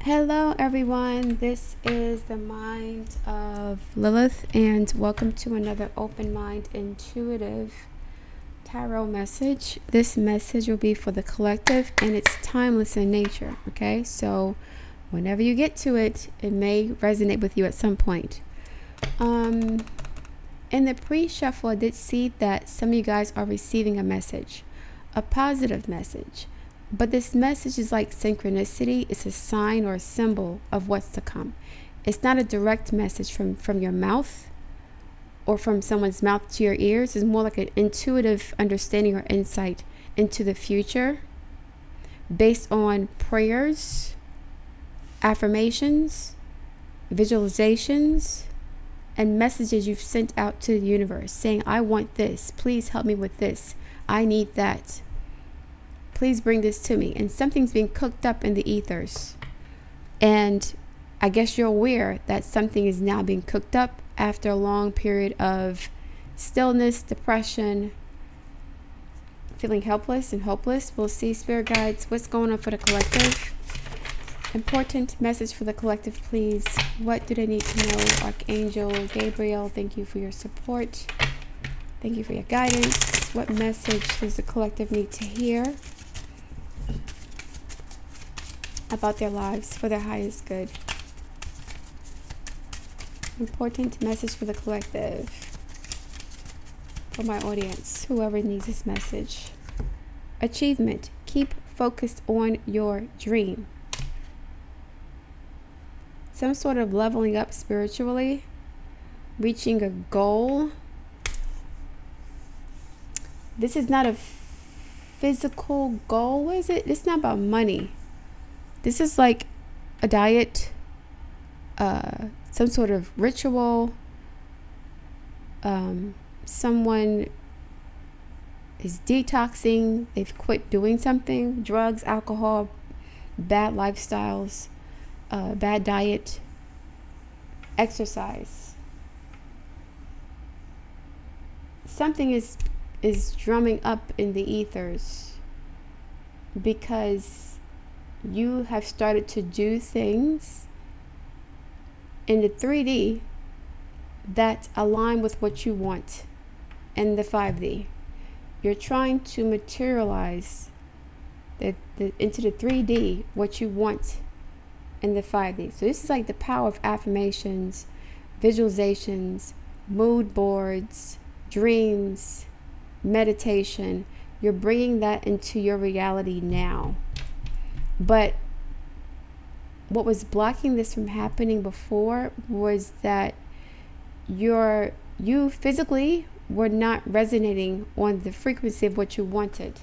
Hello, everyone. This is the Mind of Lilith, and welcome to another Open Mind Intuitive Tarot message. This message will be for the collective, and it's timeless in nature. Okay, so whenever you get to it, it may resonate with you at some point. In the pre-shuffle, I did see that some of you guys are receiving a message, a positive message. But this message is like synchronicity. It's a sign or a symbol of what's to come. It's not a direct message from your mouth or from someone's mouth to your ears. It's more like an intuitive understanding or insight into the future based on prayers, affirmations, visualizations, and messages you've sent out to the universe saying, I want this. Please help me with this. I need that. Please bring this to me. And something's being cooked up in the ethers. And I guess you're aware that something is now being cooked up after a long period of stillness, depression, feeling helpless and hopeless. We'll see, spirit guides, what's going on for the collective. Important message for the collective, please. What do they need to know? Archangel Gabriel, thank you for your support. Thank you for your guidance. What message does the collective need to hear about their lives for their highest good? Important message for the collective, for my audience, whoever needs this message. Achievement. Keep focused on your dream. Some sort of leveling up spiritually, reaching a goal. This is not a physical goal, is it? It's not about money. This is like a diet, some sort of ritual. Someone is detoxing. They've quit doing something. Drugs, alcohol, bad lifestyles, bad diet, exercise. Something is drumming up in the ethers because you have started to do things in the 3D that align with what you want in the 5D. You're trying to materialize into the 3D what you want in the 5D. So this is like the power of affirmations, visualizations, mood boards, dreams, meditation. You're bringing that into your reality now. But what was blocking this from happening before was that you physically were not resonating on the frequency of what you wanted.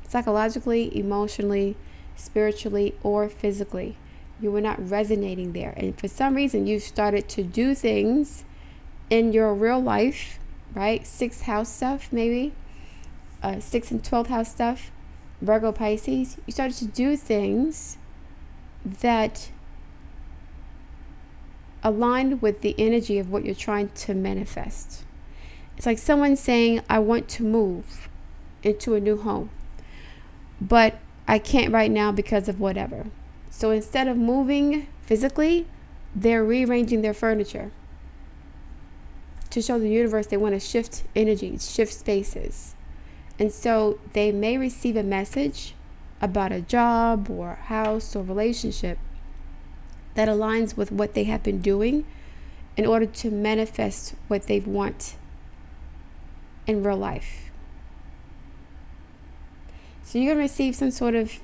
Psychologically, emotionally, spiritually, or physically. You were not resonating there. And for some reason, you started to do things in your real life, right? 6th house stuff, maybe. 6th and 12th house stuff. Virgo, Pisces, you started to do things that aligned with the energy of what you're trying to manifest. It's like someone saying, I want to move into a new home, but I can't right now because of whatever. So instead of moving physically, they're rearranging their furniture to show the universe they want to shift energies, shift spaces. And so they may receive a message about a job or house or relationship that aligns with what they have been doing in order to manifest what they want in real life. So you're going to receive some sort of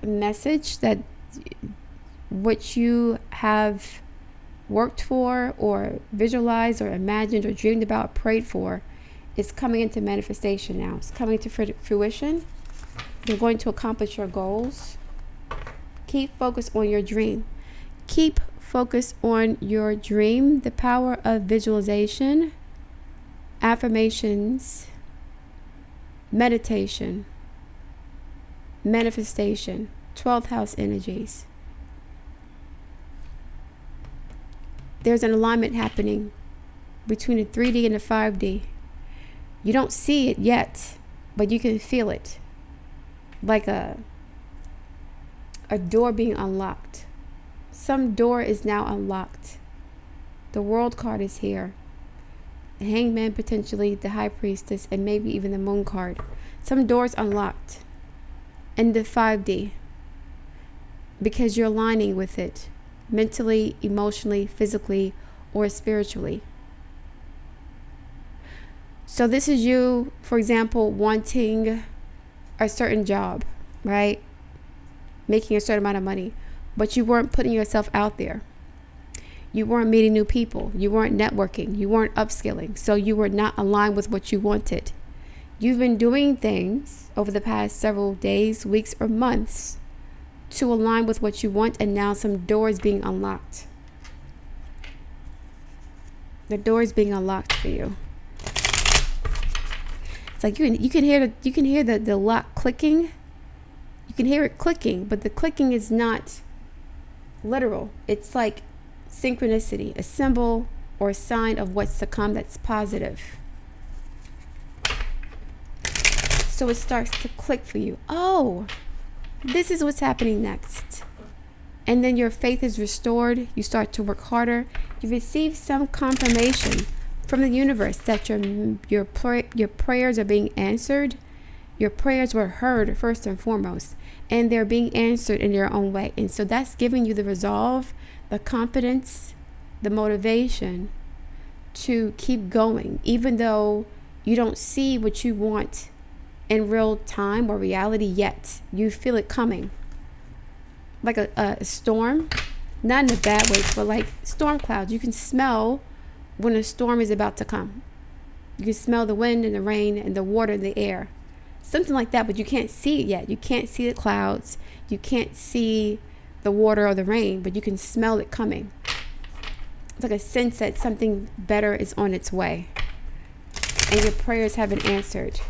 message that what you have worked for or visualized or imagined or dreamed about, prayed for, is coming into manifestation now. It's coming to fruition. You're going to accomplish your goals. Keep focused on your dream. Keep focused on your dream. The power of visualization, affirmations, meditation, manifestation, 12th house energies. There's an alignment happening between the 3D and the 5D. You don't see it yet, but you can feel it. Like a a door being unlocked. Some door is now unlocked. The World card is here. The Hangman, potentially the High Priestess, and maybe even the Moon card. Some doors unlocked in the 5D because you're aligning with it mentally, emotionally, physically, or spiritually. So this is you, for example, wanting a certain job, right? Making a certain amount of money, but you weren't putting yourself out there. You weren't meeting new people. You weren't networking. You weren't upskilling. So you were not aligned with what you wanted. You've been doing things over the past several days, weeks, or months to align with what you want, and now some doors being unlocked. The door is being unlocked for you. It's like you can hear the lock clicking. You can hear it clicking, but the clicking is not literal. It's like synchronicity, a symbol or a sign of what's to come that's positive. So it starts to click for you. Oh, this is what's happening next. And then your faith is restored. You start to work harder. You receive some confirmation from the universe that your prayers are being answered. Your prayers were heard first and foremost, and they're being answered in their own way. And so that's giving you the resolve, the confidence, the motivation to keep going, even though you don't see what you want in real time or reality yet. You feel it coming. Like a storm, not in a bad way, but like storm clouds. You can smell when a storm is about to come. You can smell the wind and the rain and the water and the air. Something like that, but you can't see it yet. You can't see the clouds. You can't see the water or the rain, but you can smell it coming. It's like a sense that something better is on its way. And your prayers have been answered.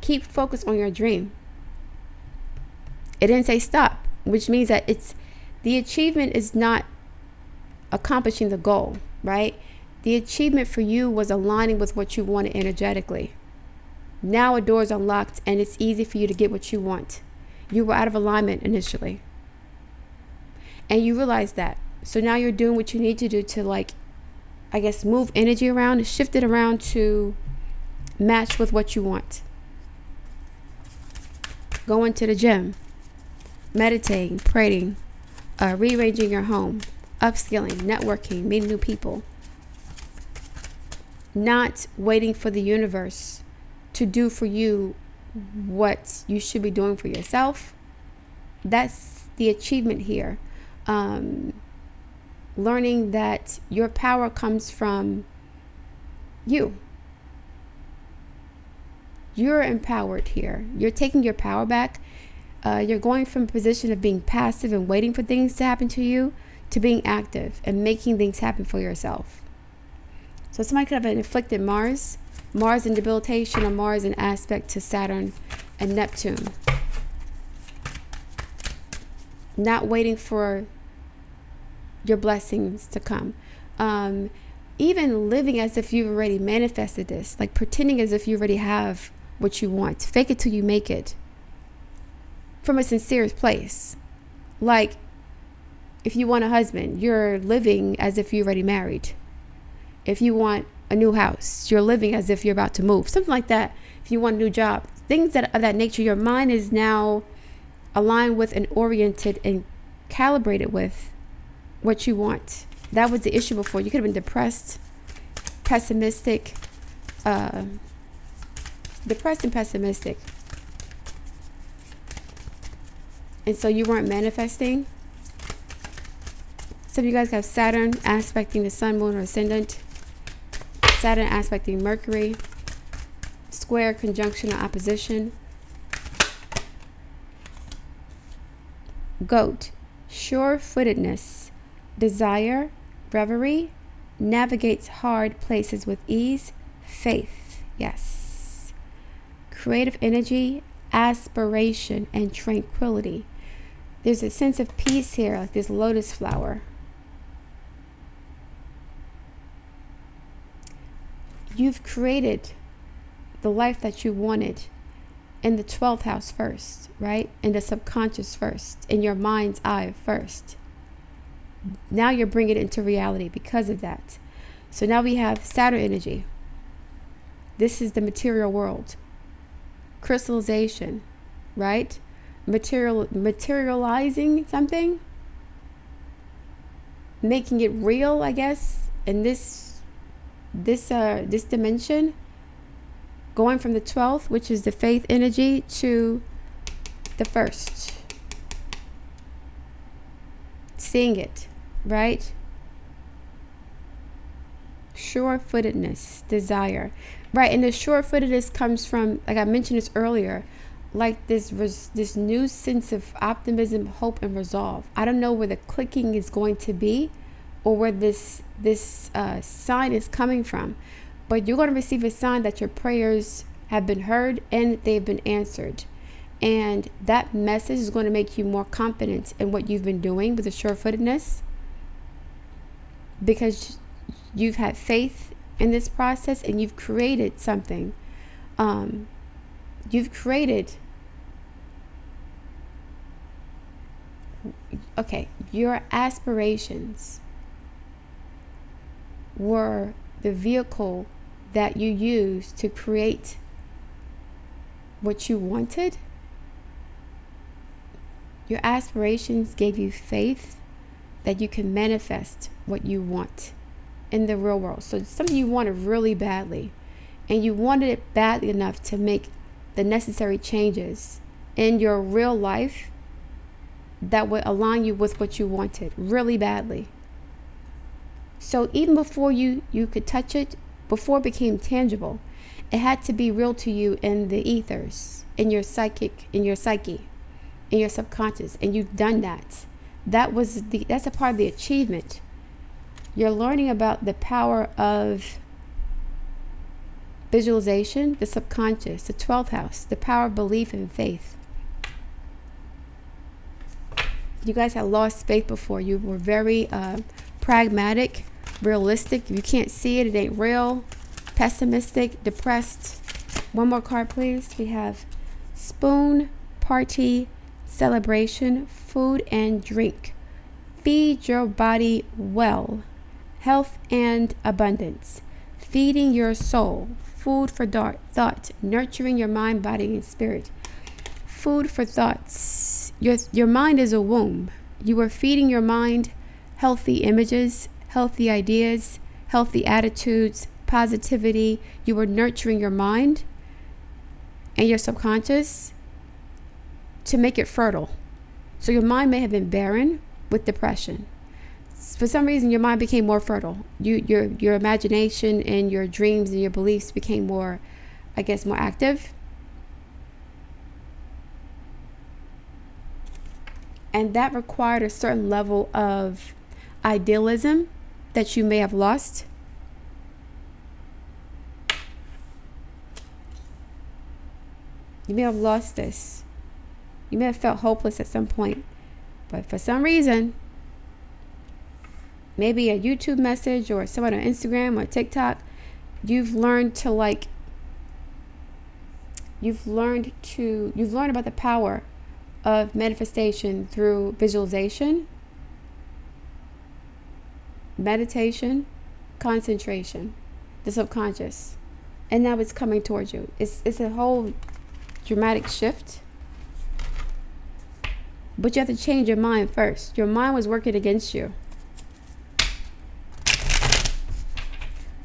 Keep focused on your dream. It didn't say stop, which means that the achievement is not accomplishing the goal, right? The achievement for you was aligning with what you wanted energetically. Now a door is unlocked and it's easy for you to get what you want. You were out of alignment initially. And you realize that. So now you're doing what you need to do to move energy around and shift it around to match with what you want. Going to the gym, meditating, praying, rearranging your home, upskilling, networking, meeting new people. Not waiting for the universe to do for you what you should be doing for yourself. That's the achievement here. Learning that your power comes from you. You're empowered here. You're taking your power back. You're going from a position of being passive and waiting for things to happen to you to being active and making things happen for yourself. So somebody could have an afflicted Mars in debilitation, or Mars in aspect to Saturn and Neptune. Not waiting for your blessings to come. Even living as if you've already manifested this, like pretending as if you already have what you want. Fake it till you make it. From a sincere place. Like, if you want a husband, you're living as if you're already married. If you want a new house, you're living as if you're about to move. Something like that. If you want a new job, things of that nature, your mind is now aligned with and oriented and calibrated with what you want. That was the issue before. You could have been depressed, pessimistic, and pessimistic. And so you weren't manifesting. Some of you guys have Saturn aspecting the sun, moon, or ascendant. Saturn aspecting Mercury. Square, conjunction, or opposition. Goat, sure-footedness, desire, reverie, navigates hard places with ease, faith, yes. Creative energy, aspiration, and tranquility. There's a sense of peace here, like this lotus flower. You've created the life that you wanted, in the 12th house first, right? In the subconscious first, in your mind's eye first. Now you're bringing it into reality because of that. So now we have Saturn energy. This is the material world. Crystallization, right? Materializing something. Making it real, I guess, in this dimension. Going from the 12th, which is the faith energy, to the first. Seeing it, right? Sure-footedness, desire. Right, and the sure-footedness comes from, like I mentioned this earlier, like this new sense of optimism, hope, and resolve. I don't know where the clicking is going to be or where this sign is coming from, but you're going to receive a sign that your prayers have been heard and they've been answered. And that message is going to make you more confident in what you've been doing with the sure-footedness, because you've had faith in this process and you've created something. You've created, your aspirations were the vehicle that you used to create what you wanted. Your aspirations gave you faith that you can manifest what you want in the real world. So it's something you wanted really badly, and you wanted it badly enough to make the necessary changes in your real life that would align you with what you wanted really badly. So even before you could touch it, before it became tangible, it had to be real to you in the ethers, in your psyche, in your subconscious, and you've done that. That's a part of the achievement. You're learning about the power of visualization, the subconscious, the 12th house, the power of belief and faith. You guys had lost faith before. You were very pragmatic, realistic. If you can't see it, it ain't real. Pessimistic, depressed. One more card, please. We have spoon, party, celebration, food and drink. Feed your body well. Health and abundance. Feeding your soul. Food for thought. Nurturing your mind, body, and spirit. Food for thoughts. Your mind is a womb. You are feeding your mind healthy images, healthy ideas, healthy attitudes, positivity. You are nurturing your mind and your subconscious to make it fertile. So your mind may have been barren with depression. For some reason, your mind became more fertile. Your imagination and your dreams and your beliefs became more active. And that required a certain level of idealism that you may have lost. You may have lost this. You may have felt hopeless at some point. But for some reason, maybe a YouTube message or someone on Instagram or TikTok, you've learned about the power of manifestation through visualization, meditation, concentration, the subconscious. And now it's coming towards you. It's a whole dramatic shift. But you have to change your mind first. Your mind was working against you.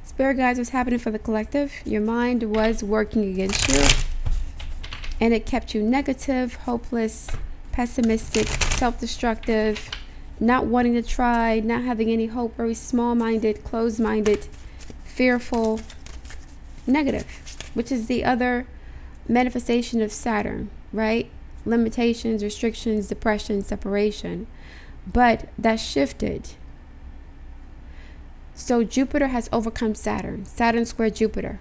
Spirit guides, what's happening for the collective? Your mind was working against you. And it kept you negative, hopeless, pessimistic, self-destructive, not wanting to try, not having any hope, very small-minded, closed-minded, fearful, negative, which is the other manifestation of Saturn, right? Limitations, restrictions, depression, separation. But that shifted. So Jupiter has overcome Saturn. Saturn squared Jupiter.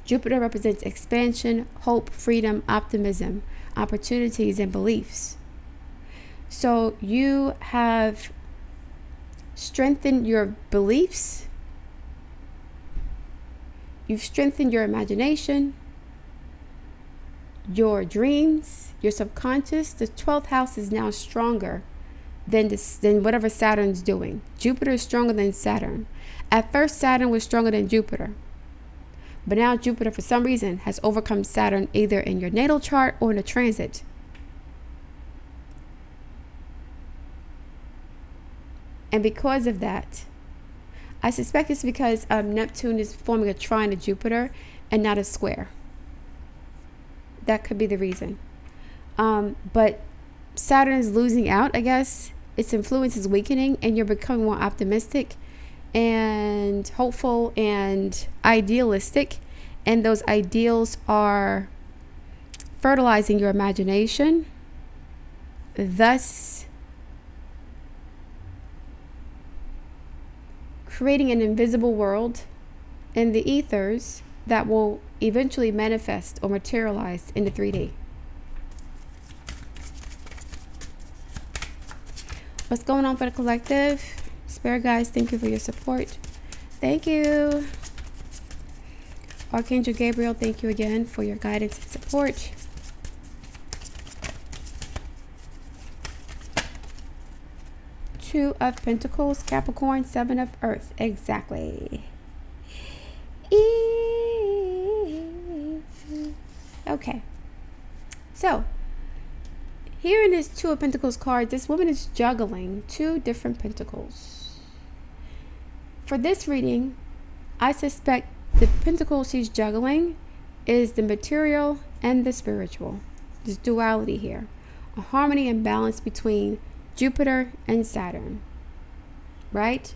Jupiter represents expansion, hope, freedom, optimism, opportunities, and beliefs. So you have strengthened your beliefs. You've strengthened your imagination. your dreams, your subconscious, the 12th house is now stronger than whatever Saturn's doing. Jupiter is stronger than Saturn. At first, Saturn was stronger than Jupiter. But now Jupiter, for some reason, has overcome Saturn either in your natal chart or in a transit. And because of that, I suspect it's because Neptune is forming a trine to Jupiter and not a square. That could be the reason. But Saturn is losing out, I guess. Its influence is weakening, and you're becoming more optimistic and hopeful and idealistic. And those ideals are fertilizing your imagination, thus creating an invisible world in the ethers that will eventually manifest or materialize into 3D. What's going on for the collective? Spirit guys, thank you for your support. Thank you. Archangel Gabriel, thank you again for your guidance and support. Two of Pentacles, Capricorn, Seven of Earth. Exactly. Okay. So, here in this Two of Pentacles card, this woman is juggling two different pentacles. For this reading, I suspect the pentacle she's juggling is the material and the spiritual. There's duality here. A harmony and balance between Jupiter and Saturn. Right?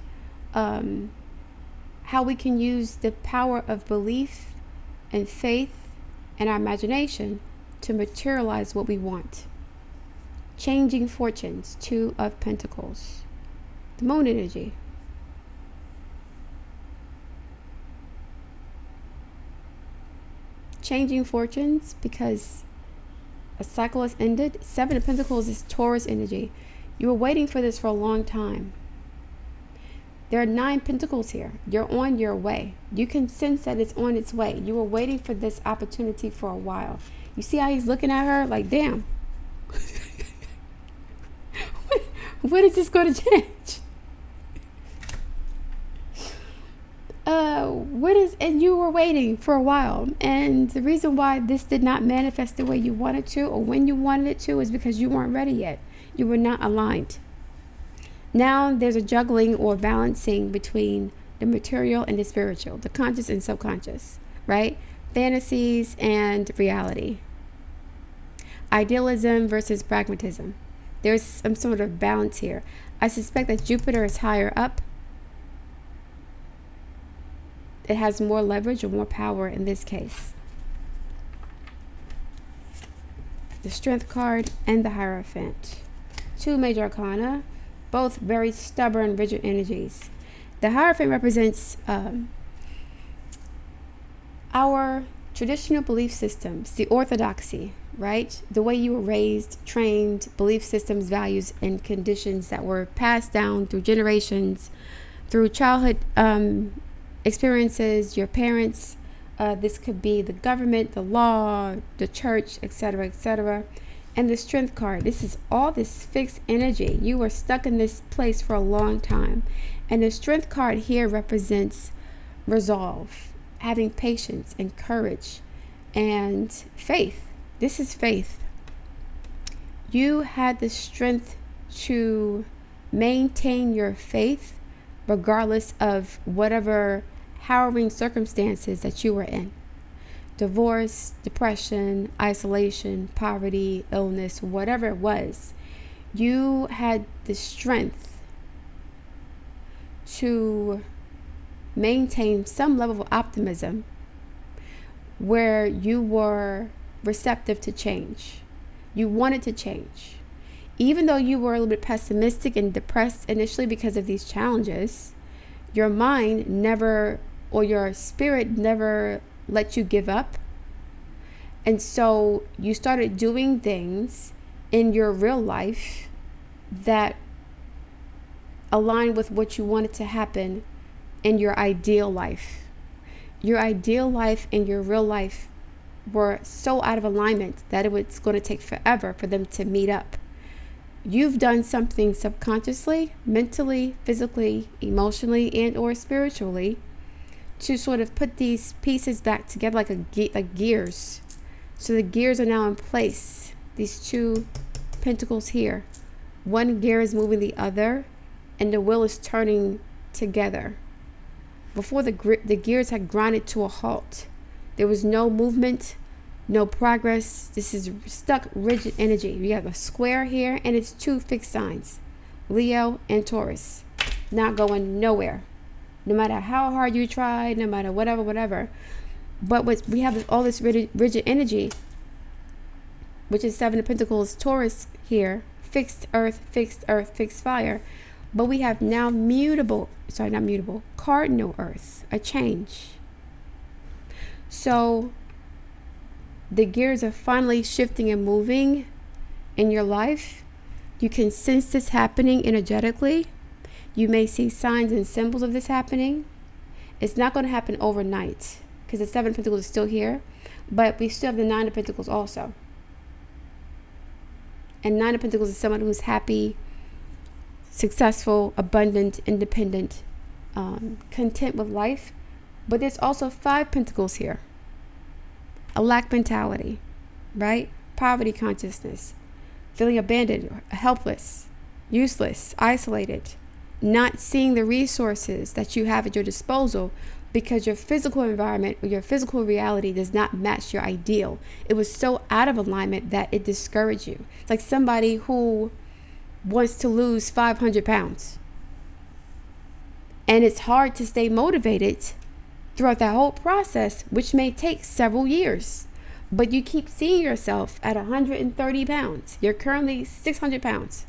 How we can use the power of belief and faith and our imagination to materialize what we want. Changing fortunes, Two of Pentacles. The moon energy. Changing fortunes because a cycle has ended. Seven of Pentacles is Taurus energy. You were waiting for this for a long time. There are 9 pentacles here. You're on your way. You can sense that it's on its way. You were waiting for this opportunity for a while. You see how he's looking at her like, damn. When is this going to change? And you were waiting for a while. And the reason why this did not manifest the way you wanted to or when you wanted it to is because you weren't ready yet. You were not aligned. Now there's a juggling or balancing between the material and the spiritual, the conscious and subconscious, right? Fantasies and reality. Idealism versus pragmatism. There's some sort of balance here. I suspect that Jupiter is higher up. It has more leverage or more power in this case. The Strength card and the Hierophant. Two major arcana, both very stubborn, rigid energies. The Hierophant represents our traditional belief systems, the orthodoxy, right? The way you were raised, trained, belief systems, values, and conditions that were passed down through generations, through childhood experiences, your parents. This could be the government, the law, the church, etc., etc. And the Strength card, this is all this fixed energy. You were stuck in this place for a long time. And the Strength card here represents resolve, having patience and courage and faith. This is faith. You had the strength to maintain your faith regardless of whatever harrowing circumstances that you were in. Divorce, depression, isolation, poverty, illness, whatever it was. You had the strength to maintain some level of optimism where you were receptive to change. You wanted to change. Even though you were a little bit pessimistic and depressed initially because of these challenges, your mind never, or your spirit never let you give up. And so you started doing things in your real life that align with what you wanted to happen in your ideal life. Your ideal life and your real life were so out of alignment that it was going to take forever for them to meet up. You've done something subconsciously, mentally, physically, emotionally, and or spiritually to sort of put these pieces back together like gears. So the gears are now in place. These two pentacles here. One gear is moving the other, and the wheel is turning together. Before the gears had grinded to a halt. There was no movement, no progress. This is stuck, rigid energy. You have a square here, and it's two fixed signs, Leo and Taurus, not going nowhere. No matter how hard you try, no matter whatever. But we have all this rigid energy, which is Seven of Pentacles, Taurus here, fixed earth, fixed fire. But we have now cardinal earth, a change. So the gears are finally shifting and moving in your life. You can sense this happening energetically. You may see signs and symbols of this happening. It's not going to happen overnight because the Seven of Pentacles is still here, but we still have the Nine of Pentacles also. And Nine of Pentacles is someone who's happy, successful, abundant, independent, content with life. But there's also Five Pentacles here. A lack mentality, right? Poverty consciousness, feeling abandoned, helpless, useless, isolated, not seeing the resources that you have at your disposal because your physical environment or your physical reality does not match your ideal. It was so out of alignment that it discouraged you. It's like somebody who wants to lose 500 pounds. And it's hard to stay motivated throughout that whole process, which may take several years. But you keep seeing yourself at 130 pounds. You're currently 600 pounds.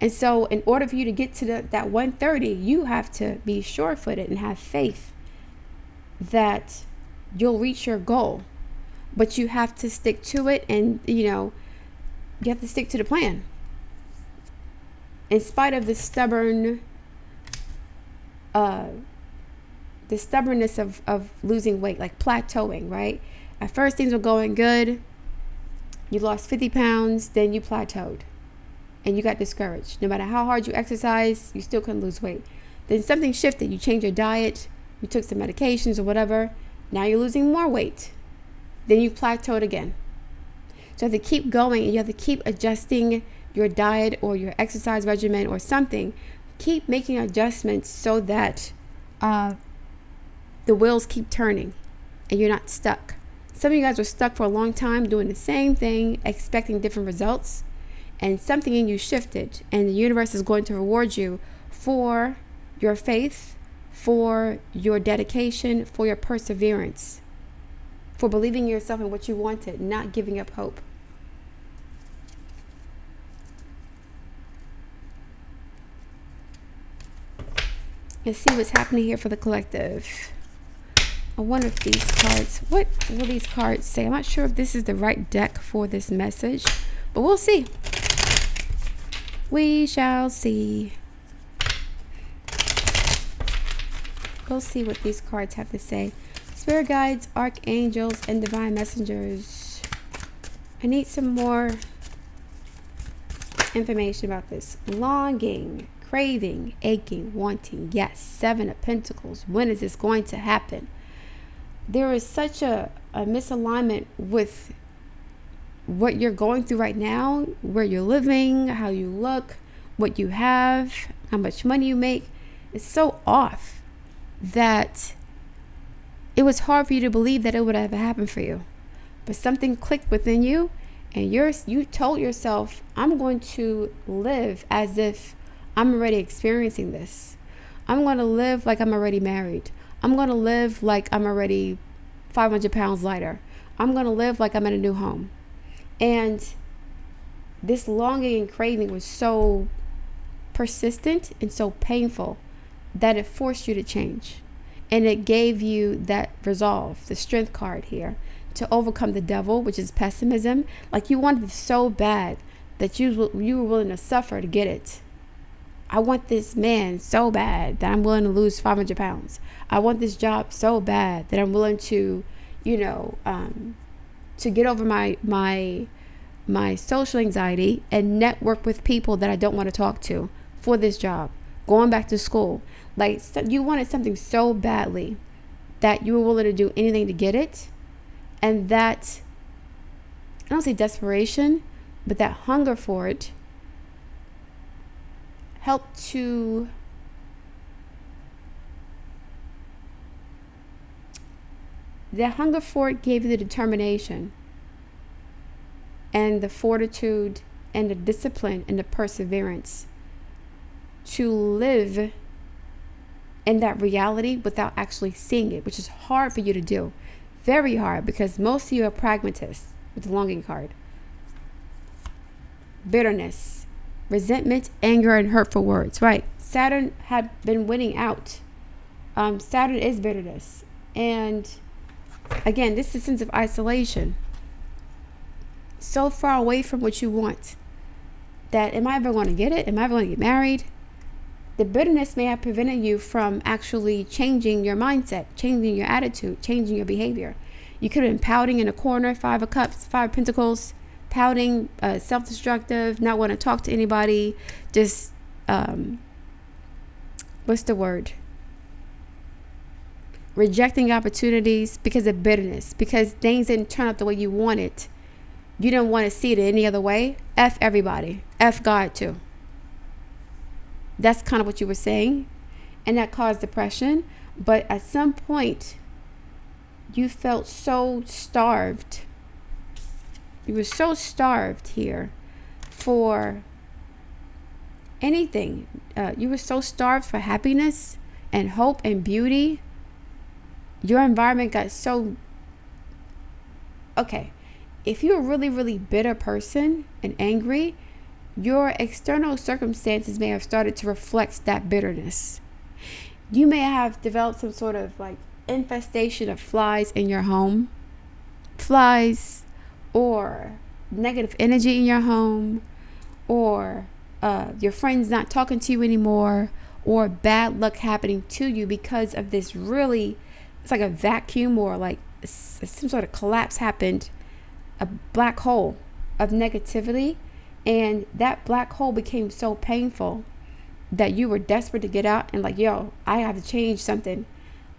And so in order for you to get to that 130, you have to be sure-footed and have faith that you'll reach your goal. But you have to stick to it, and you have to stick to the plan. In spite of the stubbornness of losing weight, like plateauing, right? At first things were going good. You lost 50 pounds, then you plateaued. And you got discouraged. No matter how hard you exercise, you still couldn't lose weight. Then something shifted. You changed your diet. You took some medications or whatever. Now you're losing more weight. Then you plateaued again. So you have to keep going, and you have to keep adjusting your diet or your exercise regimen or something. Keep making adjustments so that the wheels keep turning and you're not stuck. Some of you guys are stuck for a long time doing the same thing, expecting different results. And something in you shifted, and the universe is going to reward you for your faith, for your dedication, for your perseverance, for believing in yourself and what you wanted, not giving up hope. Let's see what's happening here for the collective. I wonder if these cards, what will these cards say? I'm not sure if this is the right deck for this message, but we'll see. We shall see. We'll see what these cards have to say. Spirit guides, archangels, and divine messengers. I need some more information about this. Longing, craving, aching, wanting. Yes, Seven of Pentacles. When is this going to happen? There is such a misalignment with what you're going through right now, where you're living, how you look, what you have, how much money you make. It's so off that it was hard for you to believe that it would ever happen for you. But something clicked within you, and you told yourself, I'm going to live as if I'm already experiencing this. I'm going to live like I'm already married. I'm going to live like I'm already 500 pounds lighter. I'm going to live like I'm in a new home. And this longing and craving was so persistent and so painful that it forced you to change. And it gave you that resolve, the strength card here, to overcome the devil, which is pessimism. Like you wanted it so bad that you were willing to suffer to get it. I want this man so bad that I'm willing to lose 500 pounds. I want this job so bad that I'm willing to, to get over my social anxiety and network with people that I don't want to talk to for this job, going back to school. Like, you wanted something so badly that you were willing to do anything to get it. And that, I don't say desperation, but that hunger for it helped to that hunger for it gave you the determination and the fortitude and the discipline and the perseverance to live in that reality without actually seeing it, which is hard for you to do. Very hard, because most of you are pragmatists with the longing card. Bitterness, resentment, anger, and hurtful words. Right. Saturn had been winning out. Saturn is bitterness. And again, this is a sense of isolation. So far away from what you want that, am I ever going to get it? Am I ever going to get married? The bitterness may have prevented you from actually changing your mindset, changing your attitude, changing your behavior. You could have been pouting in a corner, 5 of Cups, 5 of Pentacles, pouting, self-destructive, not want to talk to anybody, just, what's the word? Rejecting opportunities because of bitterness, because things didn't turn out the way you wanted. You didn't want to see it any other way. F everybody. F God too. That's kind of what you were saying. And that caused depression. But at some point, you felt so starved. You were so starved here for anything. You were so starved for happiness and hope and beauty. Your environment got so... Okay. If you're a really, really bitter person and angry, your external circumstances may have started to reflect that bitterness. You may have developed some sort of like infestation of flies in your home. Flies, or negative energy in your home, or your friends not talking to you anymore, or bad luck happening to you because of this really, it's like a vacuum, or like some sort of collapse happened, a black hole of negativity. And that black hole became so painful that you were desperate to get out and like, yo, I have to change something.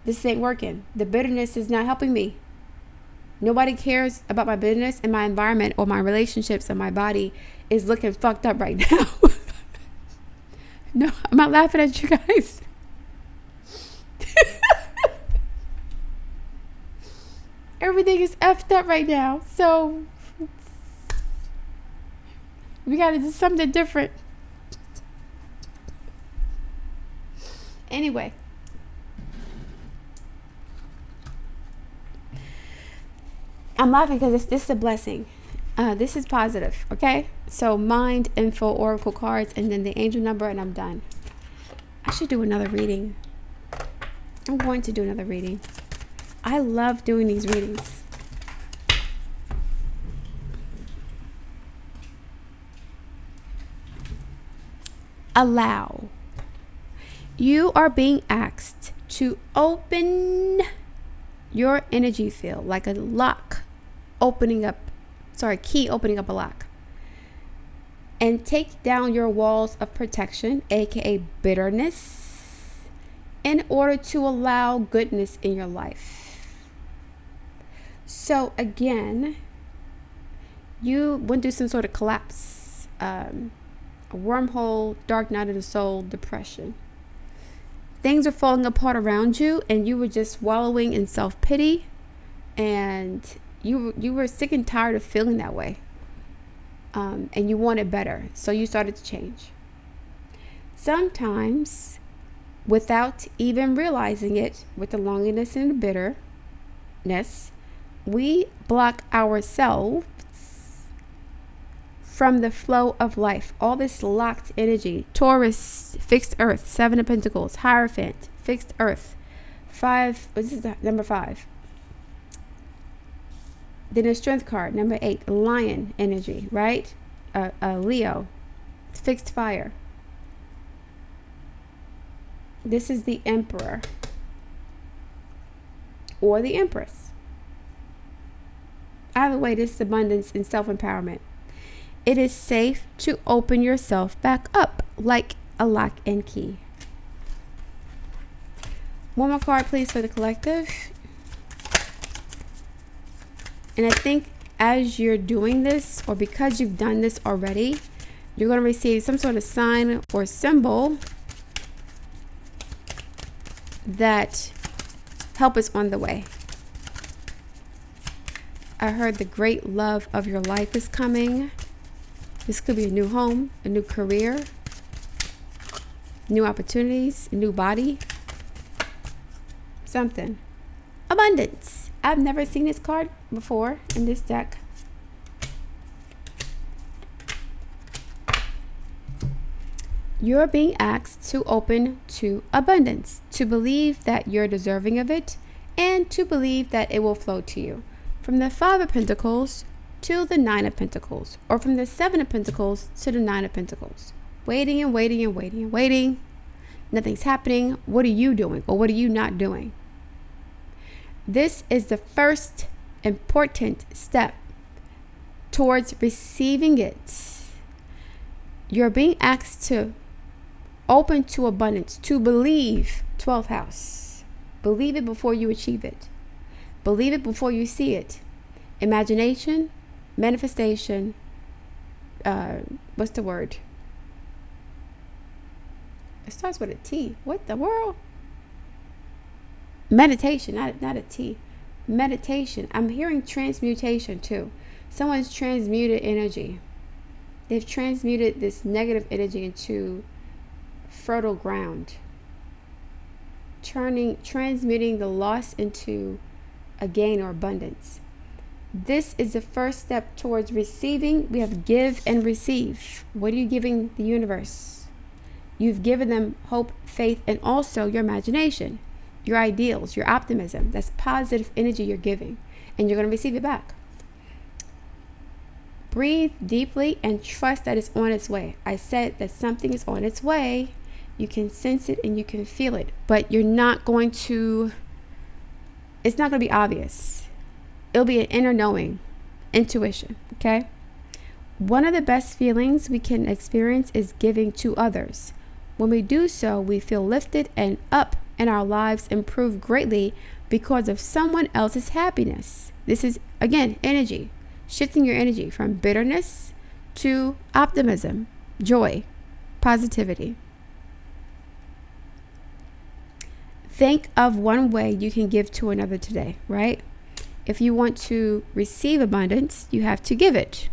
This ain't working. The bitterness is not helping me. Nobody cares about my business, and my environment or my relationships and my body is looking fucked up right now. No, I'm not laughing at you guys. Everything is effed up right now. So we got to do something different. Anyway. I'm laughing because this is a blessing. This is positive, okay? So mind, info, oracle cards, and then the angel number, and I'm done. I should do another reading. I'm going to do another reading. I love doing these readings. Allow. You are being asked to open your energy field like a lock opening up, key opening up a lock. And take down your walls of protection, aka bitterness, in order to allow goodness in your life. So again, you went through some sort of collapse, a wormhole, dark night of the soul, depression. Things are falling apart around you, and you were just wallowing in self-pity, and you were sick and tired of feeling that way. And you wanted better, so you started to change. Sometimes, without even realizing it, with the loneliness and the bitterness, we block ourselves from the flow of life. All this locked energy. Taurus, fixed earth. 7 of Pentacles. Hierophant, fixed earth. 5, this is the number 5. Then a strength card, number 8, lion energy, right? Leo, fixed fire. This is the emperor or the empress. Either way, this is abundance and self-empowerment. It is safe to open yourself back up like a lock and key. One more card, please, for the collective. And I think as you're doing this, or because you've done this already, you're going to receive some sort of sign or symbol that help is on the way. I heard the great love of your life is coming. This could be a new home, a new career, new opportunities, a new body, something. Abundance. I've never seen this card before in this deck. You're being asked to open to abundance, to believe that you're deserving of it, and to believe that it will flow to you. From the 5 of Pentacles to the 9 of Pentacles, or from the 7 of Pentacles to the 9 of Pentacles. Waiting and waiting and waiting and waiting. Nothing's happening. What are you doing, or what are you not doing? This is the first important step towards receiving it. You're being asked to open to abundance, to believe. 12th house. Believe it before you achieve it. Believe it before you see it. Imagination, manifestation, what's the word? It starts with a T. What the world? Meditation, not a T. Meditation. I'm hearing transmutation too. Someone's transmuted energy. They've transmuted this negative energy into fertile ground. Transmuting the loss into a gain or abundance. This is the first step towards receiving. We have give and receive. What are you giving the universe? You've given them hope, faith, and also your imagination, your ideals, your optimism. That's positive energy you're giving, and you're going to receive it back. Breathe deeply and trust that it's on its way. I said that something is on its way. You can sense it and you can feel it, but it's not going to be obvious. It'll be an inner knowing, intuition, okay? One of the best feelings we can experience is giving to others. When we do so, we feel lifted and up, and our lives improve greatly because of someone else's happiness. This is, again, energy. Shifting your energy from bitterness to optimism, joy, positivity. Think of one way you can give to another today, right? If you want to receive abundance, you have to give it.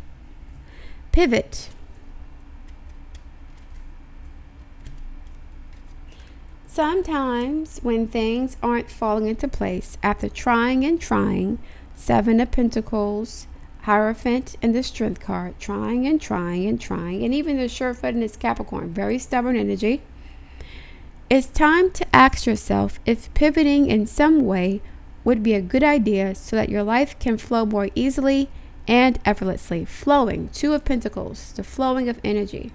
Pivot. Sometimes when things aren't falling into place after trying and trying, 7 of Pentacles, Hierophant, and the Strength card, trying and trying and trying, and even the sure-footedness Capricorn, very stubborn energy. It's time to ask yourself if pivoting in some way would be a good idea so that your life can flow more easily and effortlessly. Flowing, 2 of Pentacles, the flowing of energy,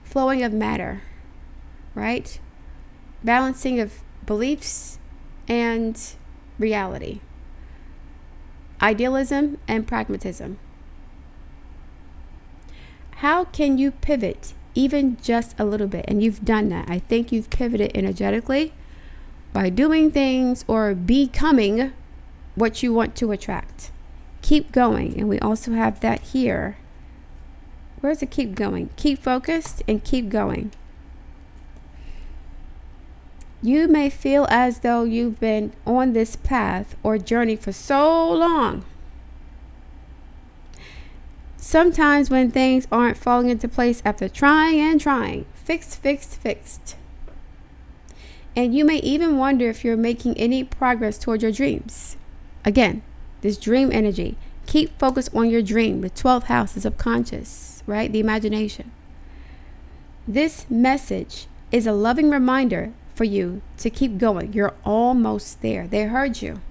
flowing of matter, right? Balancing of beliefs and reality. Idealism and pragmatism. How can you pivot even just a little bit? And you've done that. I think you've pivoted energetically by doing things or becoming what you want to attract. Keep going. And we also have that here. Where's it keep going? Keep focused and keep going. You may feel as though you've been on this path or journey for so long. Sometimes when things aren't falling into place after trying and trying, fixed. And you may even wonder if you're making any progress toward your dreams. Again, this dream energy. Keep focused on your dream. The 12th house is subconscious, right? The imagination. This message is a loving reminder for you to keep going. You're almost there. They heard you.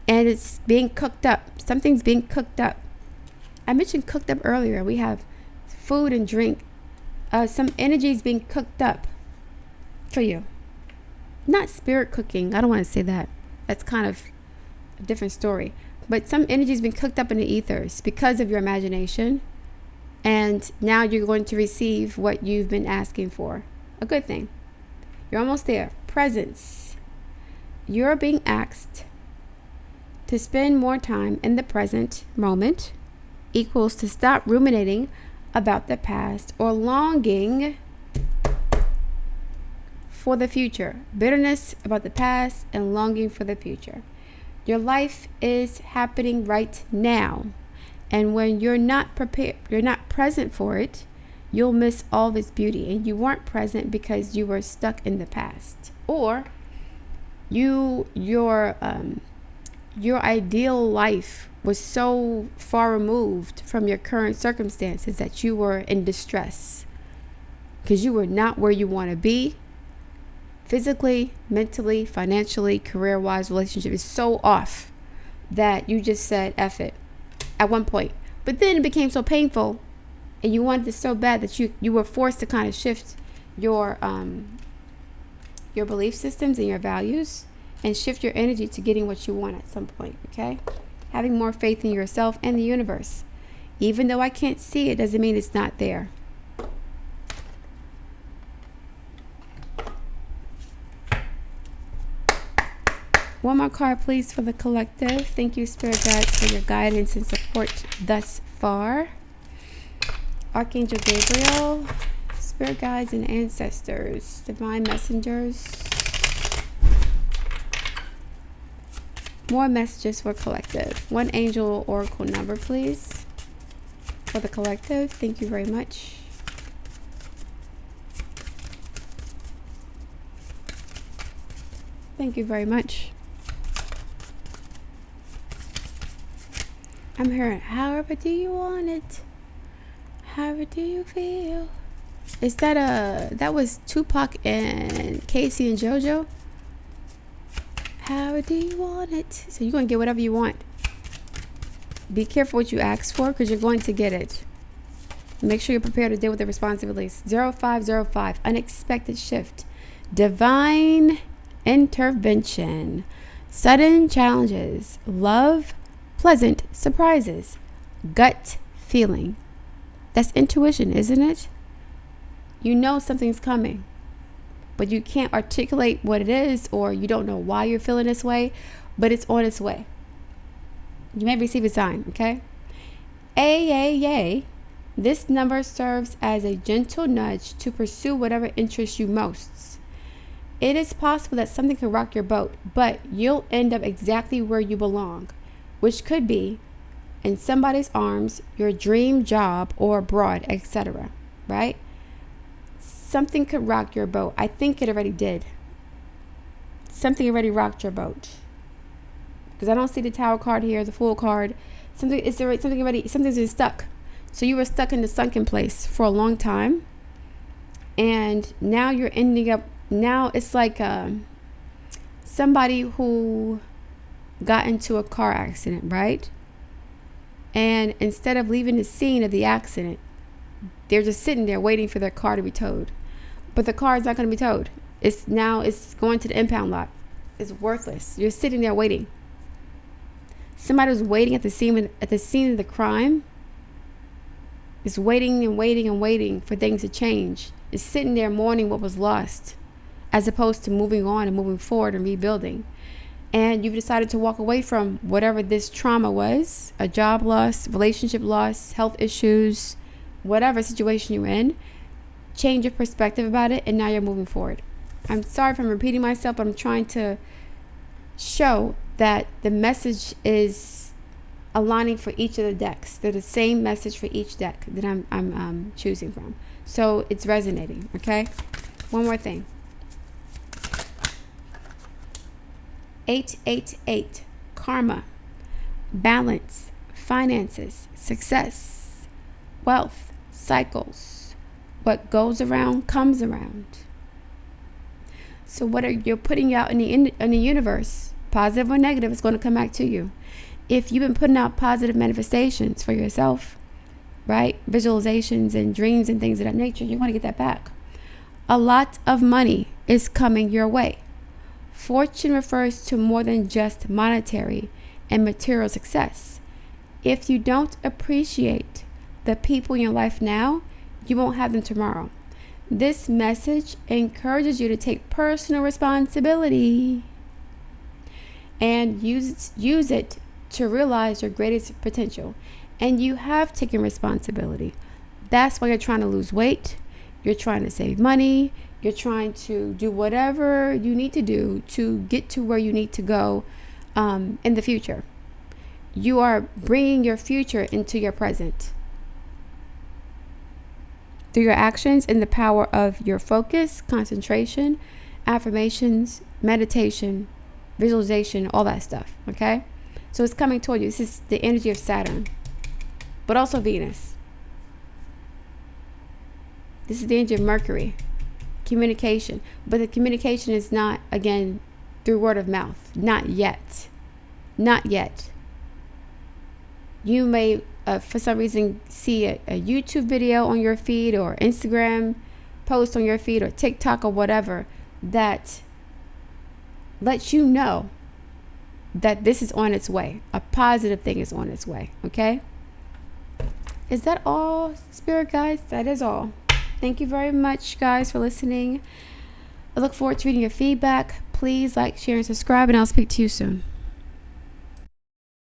And it's being cooked up. Something's being cooked up. I mentioned cooked up earlier. We have food and drink. Some energy is being cooked up for you. Not spirit cooking. I don't want to say that. That's kind of a different story. But some energy's been cooked up in the ethers because of your imagination. And now you're going to receive what you've been asking for. A good thing. You're almost there. Presence. You're being asked to spend more time in the present moment, equals to stop ruminating about the past or longing for the future. Bitterness about the past and longing for the future. Your life is happening right now. And when you're not prepared, you're not present for it, you'll miss all this beauty. And you weren't present because you were stuck in the past. Or your ideal life was so far removed from your current circumstances that you were in distress because you were not where you want to be physically, mentally, financially, career-wise. Relationship is so off that you just said F it at one point. But then it became so painful and you wanted it so bad that you were forced to kind of shift your belief systems and your values and shift your energy to getting what you want at some point, okay? Having more faith in yourself and the universe. Even though I can't see it, doesn't mean it's not there. One more card, please, for the collective. Thank you, Spirit Guides, for your guidance and support thus far. Archangel Gabriel, Spirit Guides and Ancestors, Divine Messengers. More messages for collective. One angel oracle number, please, for the collective. Thank you very much. Thank you very much. I'm hearing, however do you want it? However do you feel? Is that was Tupac and Casey and JoJo? How do you want it? So you're going to get whatever you want. Be careful what you ask for because you're going to get it. Make sure you're prepared to deal with the responsibilities. 0505, unexpected shift. Divine intervention. Sudden challenges. Love, pleasant surprises. Gut feeling. That's intuition, isn't it? You know something's coming, but you can't articulate what it is, or you don't know why you're feeling this way, but it's on its way. You may receive a sign, okay? AAA, this number serves as a gentle nudge to pursue whatever interests you most. It is possible that something can rock your boat, but you'll end up exactly where you belong, which could be in somebody's arms, your dream job, or abroad, etc., right? Something could rock your boat. I think it already did. Something already rocked your boat. Because I don't see the Tower card here, the Fool card. Something's been stuck. So you were stuck in the sunken place for a long time. And now you're ending up, now it's like somebody who got into a car accident, right? And instead of leaving the scene of the accident, they're just sitting there waiting for their car to be towed. But the car is not going to be towed. It's going to the impound lot. It's worthless. You're sitting there waiting. Somebody was waiting at the scene of the crime. Is waiting and waiting and waiting for things to change. Is sitting there mourning what was lost, as opposed to moving on and moving forward and rebuilding. And you've decided to walk away from whatever this trauma was, a job loss, relationship loss, health issues, whatever situation you're in. Change your perspective about it, and now you're moving forward. I'm sorry if I'm repeating myself, but I'm trying to show that the message is aligning for each of the decks. They're the same message for each deck that I'm choosing from. So it's resonating, okay? One more thing. 888, karma, balance, finances, success, wealth, cycles. What goes around comes around. So what you're putting out in the universe, positive or negative, is going to come back to you. If you've been putting out positive manifestations for yourself, right? Visualizations and dreams and things of that nature, you're going to get that back. A lot of money is coming your way. Fortune refers to more than just monetary and material success. If you don't appreciate the people in your life now, you won't have them tomorrow. This message encourages you to take personal responsibility and use it to realize your greatest potential. And you have taken responsibility. That's why you're trying to lose weight. You're trying to save money. You're trying to do whatever you need to do to get to where you need to go in the future. You are bringing your future into your present through your actions and the power of your focus, concentration, affirmations, meditation, visualization, all that stuff. Okay? So it's coming toward you. This is the energy of Saturn, but also Venus. This is the energy of Mercury. Communication. But the communication is not, again, through word of mouth. Not yet. Not yet. You may, for some reason, see a YouTube video on your feed or Instagram post on your feed or TikTok or whatever that lets you know that this is on its way. A positive thing is on its way. Okay? Is that all, Spirit guides? That is all. Thank you very much, guys, for listening. I look forward to reading your feedback. Please like, share, and subscribe, and I'll speak to you soon.